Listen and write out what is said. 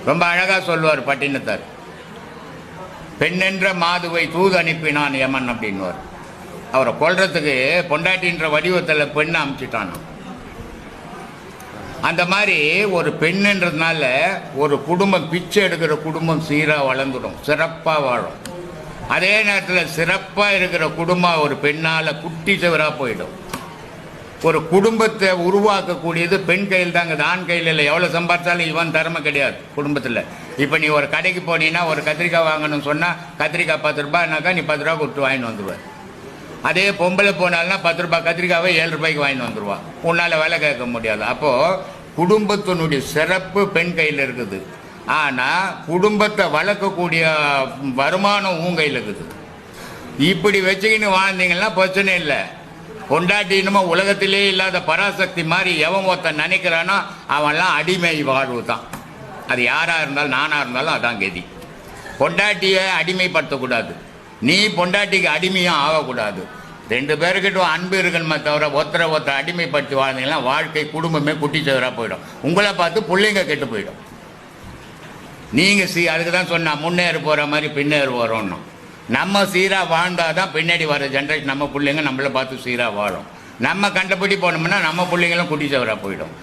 ரொம்ப அழகாக சொல்லுவார் பட்டினத்தார். பெண்ணென்ற மாதுவை தூது அனுப்பினான் யமன் அப்படின்வார். அவரை கொல்றதுக்கு பொண்டாட்டின்ற வடிவத்தில் பெண்ணை அனுப்பிச்சிட்டான். அந்த மாதிரி ஒரு பெண்ணுன்றதுனால ஒரு குடும்பம், பிச்சை எடுக்கிற குடும்பம் சீராக வளர்ந்துடும், சிறப்பாக வாழும். அதே நேரத்தில் சிறப்பாக இருக்கிற குடும்பம் ஒரு பெண்ணால் குட்டி சிவராக போயிடும். ஒரு குடும்பத்தை உருவாக்கக்கூடியது பெண் கையில் தாங்க, ஆண் கையில் இல்லை. எவ்வளோ சம்பாதிச்சாலும் இவன் திறமை கிடையாது குடும்பத்தில். இப்போ நீ ஒரு கடைக்கு போனீங்கன்னா ஒரு கத்திரிக்காய் வாங்கணும்னு சொன்னால் கத்திரிக்காய் 10 ரூபாய்னாக்கா நீ 10 ரூபா கொடுத்து வாங்கிட்டு வந்துடுவேன். அதே பொம்பளை போனால்னா 10 ரூபாய் கத்திரிக்காவை 7 ரூபாய்க்கு வாங்கிட்டு வந்துடுவான். உன்னால் வேலை கேட்க முடியாது. அப்போது குடும்பத்தினுடைய சிறப்பு பெண் கையில் இருக்குது. ஆனால் குடும்பத்தை வளர்க்கக்கூடிய வருமானம் உன் கையில் இருக்குது. இப்படி வச்சுக்கின்னு வாழ்ந்தீங்கன்னா பிரச்சனை இல்லை. கொண்டாட்டினுமோ உலகத்திலே இல்லாத பராசக்தி மாதிரி எவன் ஒருத்தன் நினைக்கிறானோ அவன்லாம் அடிமை வாழ்வு தான். அது யாராக இருந்தாலும் நானாக இருந்தாலும் அதான் கதி. பொண்டாட்டியை அடிமைப்படுத்தக்கூடாது, நீ பொண்டாட்டிக்கு அடிமையும் ஆகக்கூடாது. 2 பேருக்கிட்ட அன்பு இருக்கணுமே தவிர ஒருத்தரை அடிமைப்படுத்தி வாழ்ந்தீங்கன்னா வாழ்க்கை குடும்பமே குட்டி சவராக போயிடும். உங்களை பார்த்து பிள்ளைங்க கெட்டு போயிடும். நீங்கள் அதுக்கு தான் சொன்னால் முன்னேறி போகிற மாதிரி பின்னேறி வரோன்னு. நம்ம சீராக வாழ்ந்தால் தான் பின்னாடி வர ஜென்ரேஷன் நம்ம பிள்ளைங்க நம்மளை பார்த்து சீராக வாழும். நம்ம கண்டபடி போனோம்னா நம்ம பிள்ளைங்களும் குட்டி சவராக போயிடும்.